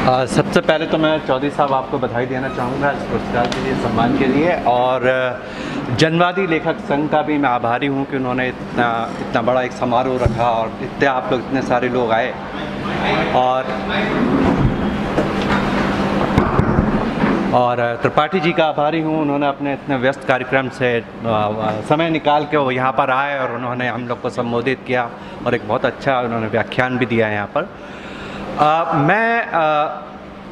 सबसे पहले तो मैं चौधरी साहब आपको बधाई देना चाहूँगा इस पुरस्कार के लिए, सम्मान के लिए। और जनवादी लेखक संघ का भी मैं आभारी हूँ कि उन्होंने इतना बड़ा एक समारोह रखा और इतने आप लोग इतने सारे लोग आए। और त्रिपाठी जी का आभारी हूँ, उन्होंने अपने इतने व्यस्त कार्यक्रम से समय निकाल के वो यहाँ पर आए और उन्होंने हम लोग को संबोधित किया और एक बहुत अच्छा उन्होंने व्याख्यान भी दिया यहाँ पर। मैं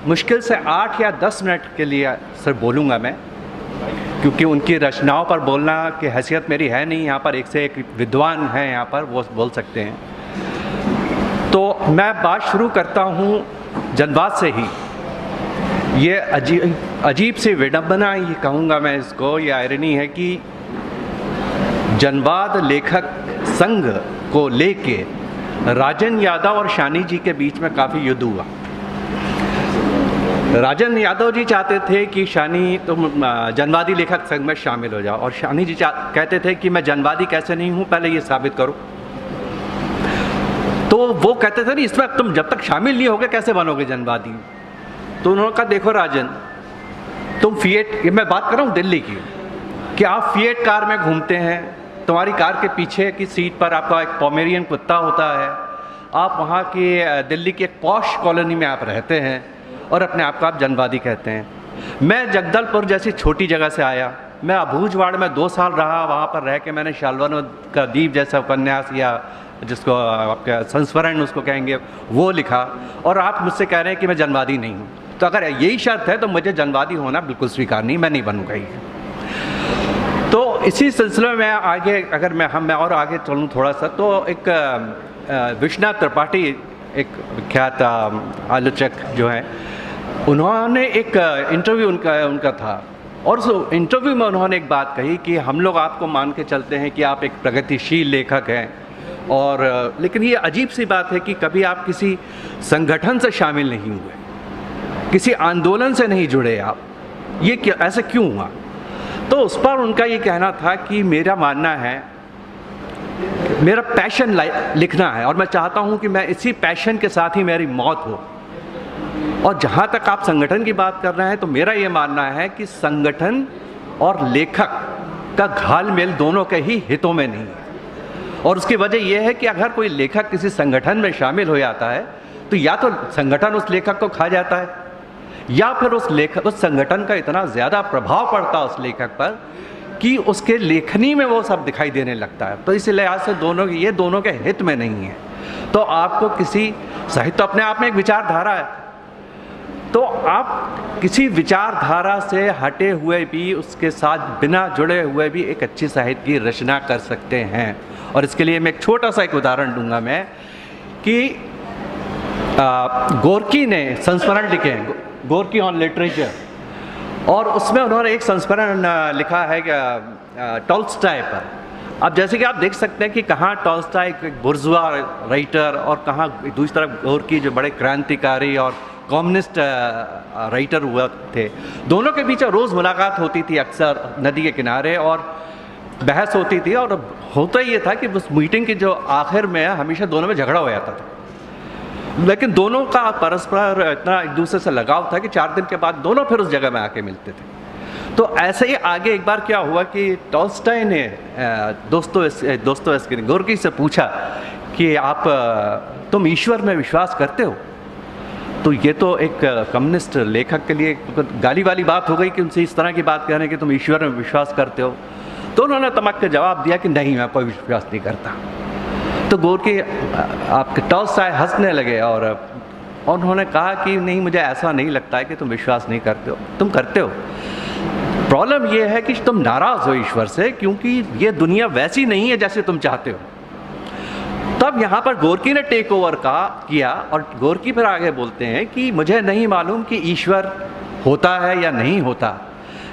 मुश्किल से 8 या 10 मिनट के लिए सिर्फ बोलूँगा मैं, क्योंकि उनकी रचनाओं पर बोलना की हैसियत मेरी है नहीं। यहाँ पर एक से एक विद्वान हैं, यहाँ पर वो बोल सकते हैं। तो मैं बात शुरू करता हूँ जनवाद से ही। ये अजीब सी विडंबना ये कहूँगा मैं इसको, ये आयरनी है कि जनवाद लेखक संघ को लेके राजन यादव और शानी जी के बीच में काफ़ी युद्ध हुआ। राजन यादव जी चाहते थे कि शानी तुम जनवादी लेखक संघ में शामिल हो जाओ, और शानी जी कहते थे कि मैं जनवादी कैसे नहीं हूँ, पहले ये साबित करो। तो वो कहते थे नहीं, इसमें तुम जब तक शामिल नहीं होगे कैसे बनोगे जनवादी। तो उन्होंने कहा देखो राजन, तुम फिएट, मैं बात कर रहा हूँ दिल्ली की, कि आप फिएट कार में घूमते हैं, तुम्हारी कार के पीछे की सीट पर आपका एक पोमेरियन कुत्ता होता है, आप वहाँ की दिल्ली की एक पॉश कॉलोनी में आप रहते हैं और अपने आप को आप जनवादी कहते हैं। मैं जगदलपुर जैसी छोटी जगह से आया, मैं अबूझवाड़ में 2 साल रहा, वहाँ पर रह के मैंने शाल्वन का दीप जैसा उपन्यास या जिसको आपका संस्मरण उसको कहेंगे वो लिखा, और आप मुझसे कह रहे हैं कि मैं जनवादी नहीं हूँ। तो अगर यही शर्त है तो मुझे जनवादी होना बिल्कुल स्वीकार नहीं, मैं नहीं बनूँगा ये। तो इसी सिलसिले में आगे अगर मैं और आगे चलूँ थोड़ा सा, तो एक विश्वनाथ त्रिपाठी एक विख्यात आलोचक जो है, उन्होंने एक इंटरव्यू उनका था, और उस इंटरव्यू में उन्होंने एक बात कही कि हम लोग आपको मान के चलते हैं कि आप एक प्रगतिशील लेखक हैं, और लेकिन ये अजीब सी बात है कि कभी आप किसी संगठन से शामिल नहीं हुए, किसी आंदोलन से नहीं जुड़े आप, ये क्या, ऐसे क्यों हुआ। तो उस पर उनका ये कहना था कि मेरा मानना है, मेरा पैशन लिखना है, और मैं चाहता हूँ कि मैं इसी पैशन के साथ ही मेरी मौत हो। और जहाँ तक आप संगठन की बात कर रहे हैं, तो मेरा ये मानना है कि संगठन और लेखक का घालमेल दोनों के ही हितों में नहीं है। और उसकी वजह यह है कि अगर कोई लेखक किसी संगठन में शामिल हो जाता है, तो या तो संगठन उस लेखक को खा जाता है, या फिर उस संगठन का इतना ज़्यादा प्रभाव पड़ता है उस लेखक पर कि उसके लेखनी में वो सब दिखाई देने लगता है। तो इस लिहाज से ये दोनों के हित में नहीं है। तो आपको किसी साहित्य अपने आप में एक विचारधारा है, तो आप किसी विचारधारा से हटे हुए भी, उसके साथ बिना जुड़े हुए भी एक अच्छी साहित्य की रचना कर सकते हैं। और इसके लिए मैं एक छोटा सा एक उदाहरण दूंगा मैं, कि गोर्की ने संस्मरण लिखे हैं, गोर्की ऑन लिटरेचर, और उसमें उन्होंने एक संस्मरण लिखा है टॉल्स्टॉय पर। अब जैसे कि आप देख सकते हैं कि कहाँ टॉल्स्टॉय एक बुर्जुआ राइटर और कहाँ दूसरी तरफ गोर्की जो बड़े क्रांतिकारी और कम्युनिस्ट राइटर हुआ थे। दोनों के बीच रोज़ मुलाकात होती थी अक्सर नदी के किनारे, और बहस होती थी, और होता ये था कि उस मीटिंग के जो आखिर में हमेशा दोनों में झगड़ा हो जाता था। लेकिन दोनों का परस्पर इतना एक दूसरे से लगाव था कि 4 दिन के बाद दोनों फिर उस जगह में आके मिलते थे। तो ऐसे ही आगे एक बार क्या हुआ कि टॉल्स्टॉय ने दोस्तोयेव्स्की ने गोर्की से पूछा कि तुम ईश्वर में विश्वास करते हो। तो ये तो एक कम्युनिस्ट लेखक के लिए गाली वाली बात हो गई कि उनसे इस तरह की बात कहने कि तुम ईश्वर में विश्वास करते हो। तो उन्होंने तमक के जवाब दिया कि नहीं, मैं कोई विश्वास नहीं करता। तो गोर्की आपके टॉल्स्टॉय हंसने लगे, और उन्होंने कहा कि नहीं, मुझे ऐसा नहीं लगता है कि तुम विश्वास नहीं करते हो, तुम करते हो। प्रॉब्लम ये है कि तुम नाराज़ हो ईश्वर से, क्योंकि ये दुनिया वैसी नहीं है जैसे तुम चाहते हो। तब यहाँ पर गोर्की ने टेक ओवर किया, और गोर्की फिर आगे बोलते हैं कि मुझे नहीं मालूम कि ईश्वर होता है या नहीं होता,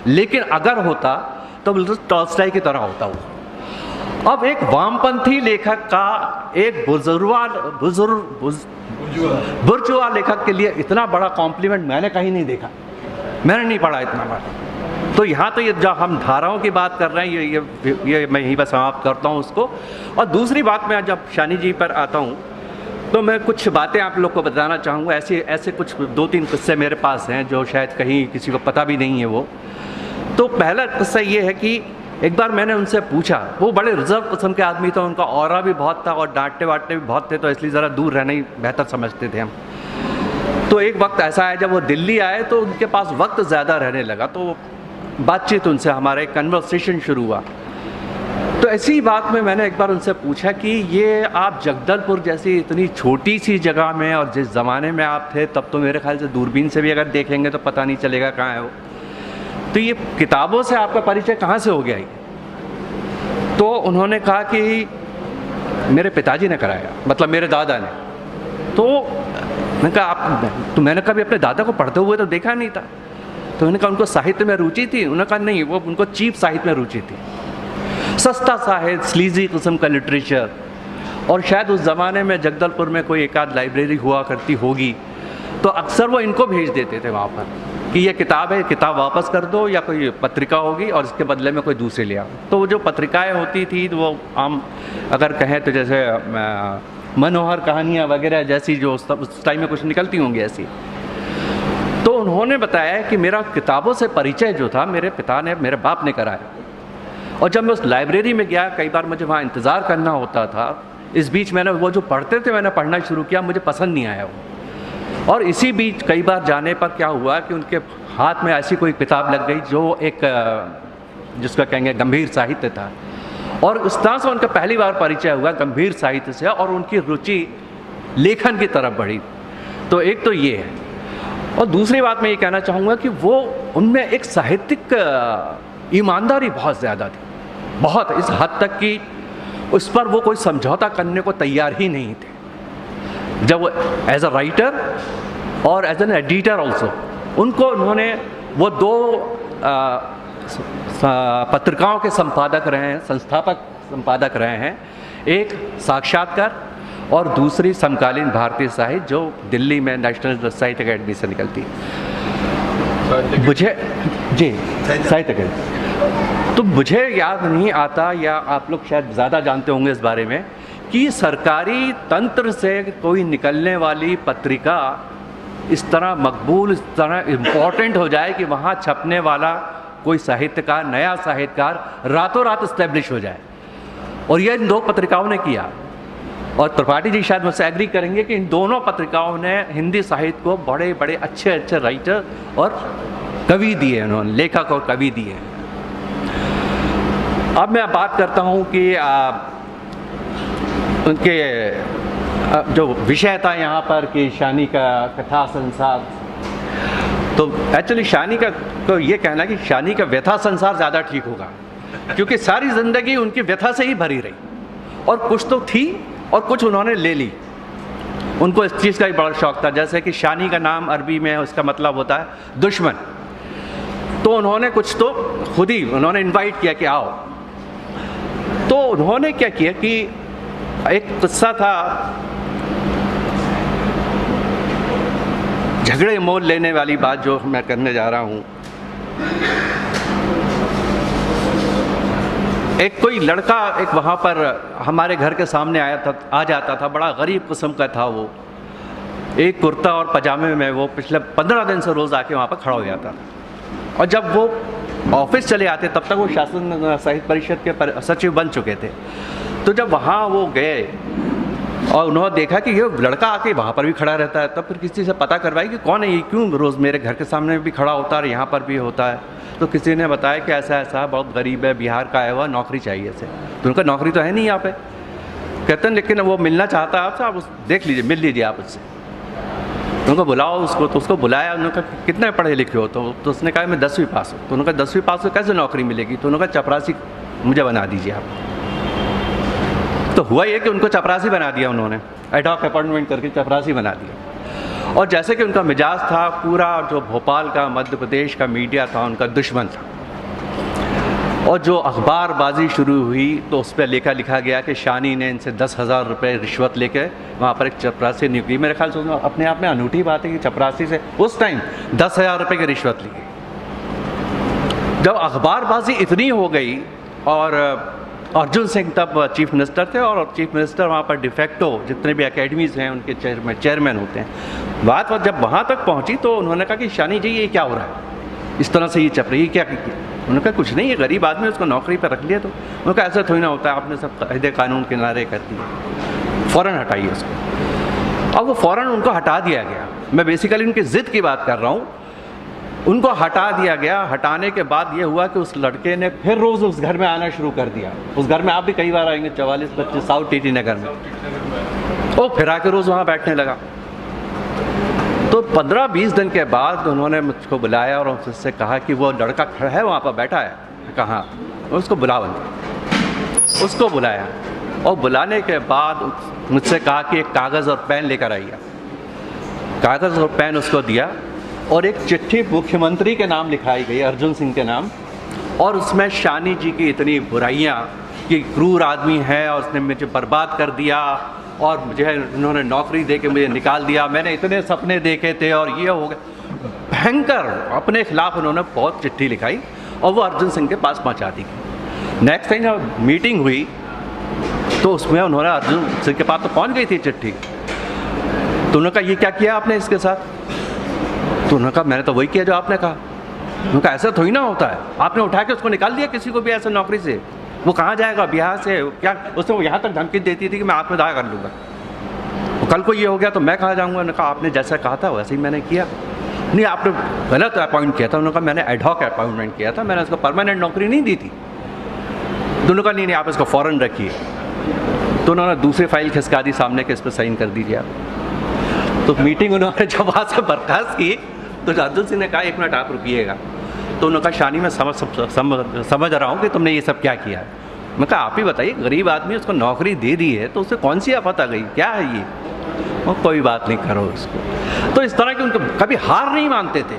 लेकिन अगर होता तो टॉल्स्टॉय की तरह होता वो। अब एक वामपंथी लेखक का एक बुर्जुआ लेखक के लिए इतना बड़ा कॉम्प्लीमेंट मैंने कहीं नहीं देखा, मैंने नहीं पढ़ा इतना बड़ा। तो यहाँ तो ये जब हम धाराओं की बात कर रहे हैं, ये मैं यहीं पर समाप्त करता हूँ उसको। और दूसरी बात मैं जब शानी जी पर आता हूँ, तो मैं कुछ बातें आप लोग को बताना चाहूँगा। ऐसे कुछ 2-3 किस्से मेरे पास हैं जो शायद कहीं किसी को पता भी नहीं है वो। तो पहला किस्सा ये है कि एक बार मैंने उनसे पूछा, वो बड़े रिजर्व किस्म के आदमी थे, उनका ऑरा भी बहुत था और डांटते वाटते भी बहुत थे, तो इसलिए ज़रा दूर रहना ही बेहतर समझते थे हम। तो एक वक्त ऐसा है जब वो दिल्ली आए तो उनके पास वक्त ज़्यादा रहने लगा, तो बातचीत उनसे हमारा एक कन्वर्सेशन शुरू हुआ। तो ऐसी बात में मैंने एक बार उनसे पूछा कि ये आप जगदलपुर जैसी इतनी छोटी सी जगह में और जिस ज़माने में आप थे तब तो मेरे ख्याल से दूरबीन से भी अगर देखेंगे तो पता नहीं चलेगा कहाँ है वो, तो ये किताबों से आपका परिचय कहाँ से हो गया ये? तो उन्होंने कहा कि मेरे पिताजी ने कराया, मतलब मेरे दादा ने। तो मैंने कहा आप, तो मैंने कभी अपने दादा को पढ़ते हुए तो देखा नहीं था। तो मैंने कहा उनको साहित्य में रुचि थी? उन्होंने कहा नहीं, वो उनको चीप साहित्य में रुचि थी, सस्ता साहित्य, स्लीजी किस्म का लिटरेचर। और शायद उस ज़माने में जगदलपुर में कोई एक आध लाइब्रेरी हुआ करती होगी, तो अक्सर वो इनको भेज देते थे वहाँ पर कि ये किताब है, किताब वापस कर दो, या कोई पत्रिका होगी और इसके बदले में कोई दूसरी ले आओ। तो वो जो पत्रिकाएँ होती थी वो आम अगर कहें तो जैसे मनोहर कहानियाँ वगैरह जैसी जो उस टाइम में कुछ निकलती होंगी ऐसी। तो उन्होंने बताया कि मेरा किताबों से परिचय जो था मेरे पिता ने, मेरे बाप ने कराया। और जब मैं उस लाइब्रेरी में गया, कई बार मुझे वहाँ इंतज़ार करना होता था, इस बीच मैंने वो जो पढ़ते थे मैंने पढ़ना शुरू किया, मुझे पसंद नहीं आया वो। और इसी बीच कई बार जाने पर क्या हुआ कि उनके हाथ में ऐसी कोई किताब लग गई जो एक जिसका कहेंगे गंभीर साहित्य था, और उस तरह से उनका पहली बार परिचय हुआ गंभीर साहित्य से, और उनकी रुचि लेखन की तरफ बढ़ी। तो एक तो ये है, और दूसरी बात मैं ये कहना चाहूँगा कि वो उनमें एक साहित्यिक ईमानदारी बहुत ज़्यादा थी, बहुत, इस हद तक कि उस पर वो कोई समझौता करने को तैयार ही नहीं थे। जब वो एज अ राइटर और एज एन एडिटर ऑल्सो, उन्होंने वो 2 पत्रिकाओं के संपादक रहे हैं, संस्थापक संपादक रहे हैं, एक साक्षात्कार और दूसरी समकालीन भारतीय साहित्य जो दिल्ली में नेशनल साहित्य अकेडमी से निकलती है। मुझे जी साहित्य अकेडमी, तो मुझे याद नहीं आता, या आप लोग शायद ज़्यादा जानते होंगे इस बारे में, कि सरकारी तंत्र से कोई निकलने वाली पत्रिका इस तरह मकबूल, इस तरह इम्पोर्टेंट हो जाए कि वहाँ छपने वाला कोई साहित्यकार, नया साहित्यकार रातों रात इस्टेब्लिश हो जाए। और यह इन 2 पत्रिकाओं ने किया, और त्रिपाठी जी शायद मुझसे एग्री करेंगे कि इन दोनों पत्रिकाओं ने हिंदी साहित्य को बड़े बड़े अच्छे अच्छे राइटर और कवि दिए, उन्होंने लेखक और कवि दिए। अब मैं बात करता हूँ कि उनके जो विषय था यहाँ पर कि शानी का कथा संसार, तो एक्चुअली शानी का तो ये कहना कि शानी का व्यथा संसार ज़्यादा ठीक होगा, क्योंकि सारी ज़िंदगी उनकी व्यथा से ही भरी रही, और कुछ तो थी और कुछ उन्होंने ले ली। उनको इस चीज़ का भी बड़ा शौक़ था, जैसे कि शानी का नाम अरबी में उसका मतलब होता है दुश्मन, तो उन्होंने कुछ तो खुद ही उन्होंने इनवाइट किया कि आओ। तो उन्होंने क्या किया कि एक किस्सा था, झगड़े मोल लेने वाली बात जो मैं करने जा रहा हूँ। एक कोई लड़का एक वहाँ पर हमारे घर के सामने आ जाता था, बड़ा गरीब किस्म का था वो, एक कुर्ता और पजामे में वो पिछले 15 दिन से रोज़ आके वहाँ पर खड़ा हो जाता था। और जब वो ऑफिस चले आते तब तक वो शासन साहित्य परिषद के सचिव बन चुके थे। तो जब वहाँ वो गए और उन्होंने देखा कि ये लड़का आके वहाँ पर भी खड़ा रहता है, तब फिर किसी से पता करवाई कि कौन है ये, क्यों रोज़ मेरे घर के सामने भी खड़ा होता है और यहाँ पर भी होता है। तो किसी ने बताया कि ऐसा ऐसा बहुत गरीब है, बिहार का आया हुआ, नौकरी चाहिए इसे। तो उनका नौकरी तो है नहीं यहाँ पे, कहते हैं लेकिन वो मिलना चाहता है आपसे, आप देख लीजिए, मिल लीजिए आप उससे, उनको बुलाओ उसको। तो उसको बुलाया, उन्होंने कहा कितने पढ़े लिखे हो? तो उसने कहा मैं 10वीं पास हूँ। तो उन्होंने कहा 10वीं पास हो कैसे नौकरी मिलेगी? तो उन्होंने कहा चपरासी मुझे बना दीजिए आप। तो हुआ ये कि उनको चपरासी बना दिया उन्होंने, एडॉक अपॉइंटमेंट करके चपरासी बना दिया। और जैसे कि उनका मिजाज था, पूरा जो भोपाल का, मध्य प्रदेश का मीडिया था उनका दुश्मन था। और जो अखबारबाजी शुरू हुई तो उस पर लिखा गया कि शानी ने इनसे 10,000 रुपये रिश्वत लेके वहाँ पर एक चपरासी नियुक्ति। मेरे ख्याल से अपने आप में अनूठी बात है कि चपरासी से उस टाइम 10,000 रुपये की रिश्वत ली। जब अखबारबाजी इतनी हो गई और अर्जुन सिंह तब चीफ मिनिस्टर थे, और चीफ मिनिस्टर वहाँ पर डिफेक्टो जितने भी एकेडमीज़ हैं उनके चेयरमैन होते हैं। बात जब वहाँ तक पहुँची तो उन्होंने कहा कि शानी जी ये क्या हो रहा है, इस तरह से ये चप रही है, क्या किया? उन्होंने कहा कुछ नहीं, ये गरीब आदमी, उसको नौकरी पर रख लिया। तो उन्होंने कहा ऐसा थोड़ी ना होता है, आपने सब कायदे कानून किनारे कर दिए, फ़ौरन हटाइए उसको। अब वो फ़ौरन उनको हटा दिया गया। मैं बेसिकली उनकी ज़िद की बात कर रहा हूँ। उनको हटा दिया गया। हटाने के बाद ये हुआ कि उस लड़के ने फिर रोज़ उस घर में आना शुरू कर दिया। उस घर में आप भी कई बार आएंगे, 44-25 साउथ टीटी नगर में, वो फिर आके रोज़ वहाँ बैठने लगा। तो 15-20 दिन के बाद उन्होंने मुझको बुलाया और उससे कहा कि वो लड़का खड़ा है वहाँ पर बैठा है, कहाँ, उसको बुलाओ। उसको बुलाया और बुलाने के बाद मुझसे कहा कि एक कागज़ और पेन लेकर आइए। कागज़ और पेन उसको दिया और एक चिट्ठी मुख्यमंत्री के नाम लिखाई गई, अर्जुन सिंह के नाम, और उसमें शानी जी की इतनी बुराइयाँ कि क्रूर आदमी है और उसने मुझे बर्बाद कर दिया और मुझे उन्होंने नौकरी दे के मुझे निकाल दिया, मैंने इतने सपने देखे थे और ये हो गया। भयंकर अपने खिलाफ उन्होंने बहुत चिट्ठी लिखाई और वो अर्जुन सिंह के पास पहुँचा दी। नेक्स्ट टाइम जब मीटिंग हुई तो उसमें उन्होंने अर्जुन सिंह के पास तो पहुँच गई थी चिट्ठी। तो उन्होंने कहा ये क्या किया आपने इसके साथ? तो उन्होंने कहा मैंने तो वही किया जो आपने कहा। उन्होंने कहा ऐसा थोड़ी ना होता है, आपने उठा के उसको निकाल दिया किसी को भी ऐसे नौकरी से, वो कहाँ जाएगा बिहार से? क्या उसने वो यहाँ तक धमकी देती थी कि मैं आत्मदाह कर लूँगा, तो कल को ये हो गया तो मैं कहाँ जाऊँगा? उन्होंने कहा आपने जैसा कहा था वैसे ही मैंने किया। नहीं, आपने गलत अपॉइंट किया था। उन्होंने कहा मैंने एडहॉक अपॉइंटमेंट किया था, मैंने उसको परमानेंट नौकरी नहीं दी थी। दोनों का नहीं, आप इसको फ़ौरन रखिए। तो उन्होंने दूसरी फाइल खिसका दी सामने के, इस पर साइन कर दीजिए आप। तो मीटिंग उन्होंने जब वहाँ से बर्खास्त की तो अर्जुन सिंह ने कहा 1 मिनट आप रुकिएगा। तो उन्होंने कहा शानी मैं समझ रहा हूँ कि तुमने ये सब क्या किया है। मैं कहा आप ही बताइए, गरीब आदमी, उसको नौकरी दे दी है तो उससे कौन सी आफत आ गई, क्या है ये? और कोई बात नहीं, करो उसको। तो इस तरह की उनको कभी हार नहीं मानते थे।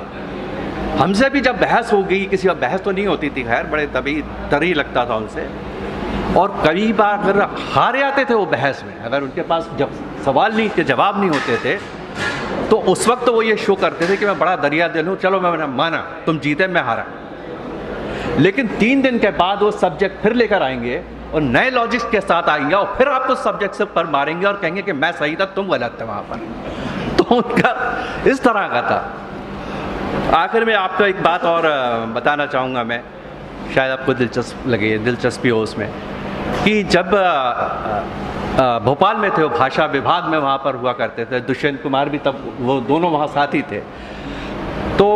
हमसे भी जब बहस हो गई, किसी का बहस तो नहीं होती थी खैर, बड़े तभी डर लगता था उनसे, और कई बार अगर हार जाते थे वो बहस में, अगर उनके पास जब सवाल नहीं के जवाब नहीं होते थे तो उस वक्त वो ये शो करते थे कि मैं बड़ा दरिया दिल हूँ, चलो मैंने माना, तुम जीते मैं हारा। लेकिन 3 दिन के बाद वो सब्जेक्ट फिर लेकर आएंगे और नए लॉजिक्स के साथ आएंगे और फिर आपको सब्जेक्ट से पर मारेंगे और कहेंगे कि मैं सही था तुम गलत थे वहाँ पर। तो उनका इस तरह का था। आखिर में आपको एक बात और बताना चाहूँगा मैं, शायद आपको दिलचस्पी हो उसमें, कि जब भोपाल में थे वो भाषा विभाग में वहाँ पर हुआ करते थे, दुष्यंत कुमार भी तब, वो दोनों वहाँ साथी थे। तो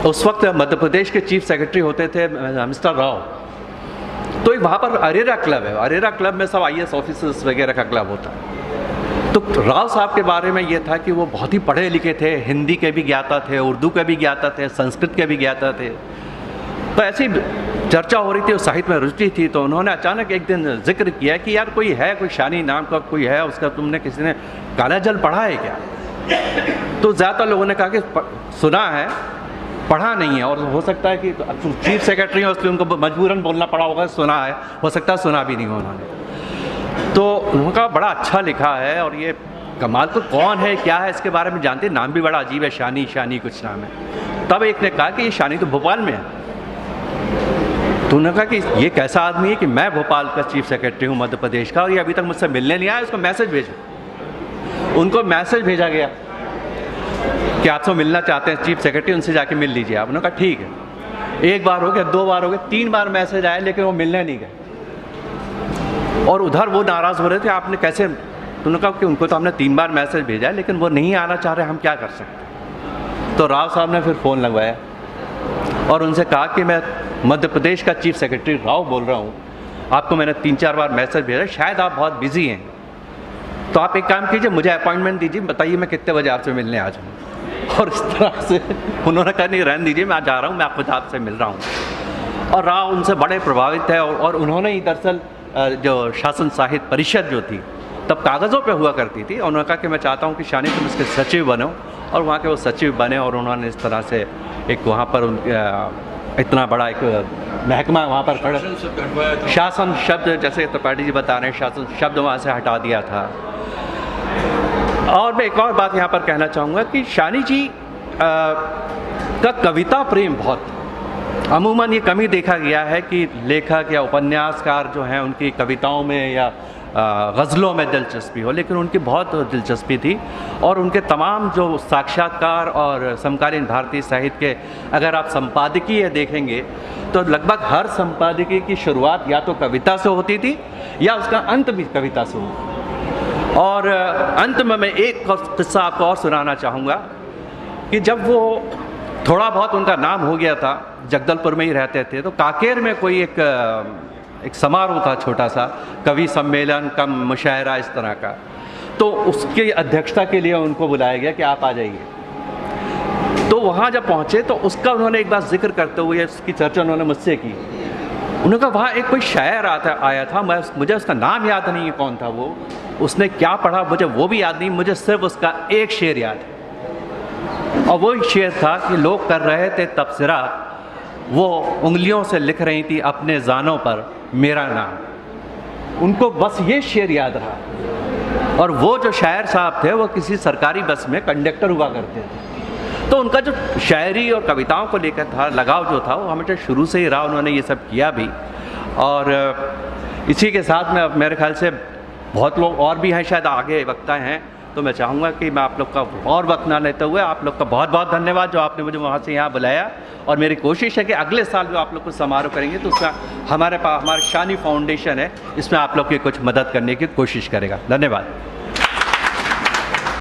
उस वक्त मध्य प्रदेश के चीफ सेक्रेटरी होते थे मिस्टर राव। तो वहाँ पर अरेरा क्लब है, अरेरा क्लब में सब IAS ऑफिसर्स वगैरह का क्लब होता है। तो राव साहब के बारे में ये था कि वो बहुत ही पढ़े लिखे थे, हिंदी के भी ज्ञाता थे, उर्दू के भी ज्ञाता थे, संस्कृत के भी ज्ञाता थे। तो ऐसी चर्चा हो रही थी, उस साहित्य में रुचि थी, तो उन्होंने अचानक एक दिन जिक्र किया कि यार कोई है, कोई शानी नाम का कोई है, उसका तुमने किसी ने काला जल पढ़ा है क्या? तो ज़्यादातर लोगों ने कहा कि सुना है, पढ़ा नहीं है। और हो सकता है कि चीफ सेक्रेटरी है इसलिए उनको मजबूरन बोलना पड़ा होगा, सुना है, हो सकता है सुना भी नहीं हो उन्होंने। तो उनका बड़ा अच्छा लिखा है और ये कमाल। तो कौन है क्या है इसके बारे में जानते, नाम भी बड़ा अजीब है, शानी शानी कुछ नाम है। तब एक ने कहा कि ये शानी तो भोपाल में है। तो उन्होंने कहा कि ये कैसा आदमी है कि मैं भोपाल का चीफ सेक्रेटरी हूँ मध्य प्रदेश का और ये अभी तक मुझसे मिलने नहीं आया, उसको मैसेज भेजो। उनको मैसेज भेजा गया कि आपसे मिलना चाहते हैं चीफ सेक्रेटरी, उनसे जाके मिल लीजिए आप। उन्होंने कहा ठीक है। 1 बार हो गया, 2 बार हो गया, 3 बार मैसेज आया लेकिन वो मिलने नहीं गए। और उधर वो नाराज़ हो रहे थे, आपने कैसे? तो उन्होंने कहा कि उनको तो हमने 3 बार मैसेज भेजा है लेकिन वो नहीं आना चाह रहे, हम क्या कर सकते? तो राव साहब ने फिर फ़ोन लगवाया और उनसे कहा कि मैं मध्य प्रदेश का चीफ सेक्रेटरी राव बोल रहा हूँ, आपको मैंने 3-4 बार मैसेज भेजा, शायद आप बहुत बिजी हैं, तो आप एक काम कीजिए, मुझे अपॉइंटमेंट दीजिए, बताइए मैं कितने बजे आपसे मिलने आ जाऊँ। और इस तरह से उन्होंने कहा नहीं रहने दीजिए, मैं आज जा रहा हूँ, मैं खुद आपसे मिल रहा हूँ। और राव उनसे बड़े प्रभावित है और उन्होंने ही दरअसल जो शासन साहित्य परिषद जो थी तब कागज़ों पे हुआ करती थी, और उन्होंने कहा कि मैं चाहता हूँ कि शानी तुम इसके सचिव बनो, और वहाँ के वो सचिव बने। और उन्होंने इस तरह से एक वहाँ पर इतना बड़ा एक महकमा वहाँ पर खड़ा, शासन शब्द, जैसे त्रिपाठी जी बता रहे हैं, शासन शब्द वहाँ से हटा दिया था। और मैं एक और बात यहाँ पर कहना चाहूँगा कि शानी जी का कविता प्रेम बहुत था। अमूमन ये कमी देखा गया है कि लेखक या उपन्यासकार जो हैं उनकी कविताओं में या गज़लों में दिलचस्पी हो, लेकिन उनकी बहुत दिलचस्पी थी और उनके तमाम जो साक्षात्कार और समकालीन भारतीय साहित्य के अगर आप संपादकीय देखेंगे तो लगभग हर संपादकीय की शुरुआत या तो कविता से होती थी या उसका अंत भी कविता से होता। और अंत में मैं एक किस्सा आपको और सुनाना चाहूँगा कि जब वो थोड़ा बहुत उनका नाम हो गया था, जगदलपुर में ही रहते थे, तो काकेर में कोई एक समारोह था, छोटा सा कवि सम्मेलन कम मुशायरा इस तरह का, तो उसकी अध्यक्षता के लिए उनको बुलाया गया कि आप आ जाइए। तो वहाँ जब पहुँचे तो उसका उन्होंने एक बार जिक्र करते हुए उसकी चर्चा उन्होंने मुझसे की। उन्होंने कहा वहाँ एक कोई शायर आया था, मुझे उसका नाम याद नहीं है कौन था वो, उसने क्या पढ़ा मुझे वो भी याद नहीं, मुझे सिर्फ उसका एक शेर याद है और वो शेर था कि लोग कर रहे थे तबसरा, वो उंगलियों से लिख रही थी अपने जानों पर मेरा नाम। उनको बस ये शेर याद रहा। और वो जो शायर साहब थे वो किसी सरकारी बस में कंडक्टर हुआ करते थे। तो उनका जो शायरी और कविताओं को लेकर था लगाव जो था वो हमेशा शुरू से ही रहा, उन्होंने ये सब किया भी। और इसी के साथ में मेरे ख्याल से बहुत लोग और भी हैं, शायद आगे वक्ता हैं, तो मैं चाहूँगा कि मैं आप लोग का और वक्त ना लेते हुए आप लोग का बहुत बहुत धन्यवाद जो आपने मुझे वहाँ से यहाँ बुलाया। और मेरी कोशिश है कि अगले साल जो आप लोग कुछ समारोह करेंगे तो उसका हमारे पास हमारा शानी फाउंडेशन है, इसमें आप लोग की कुछ मदद करने की कोशिश करेगा। धन्यवाद।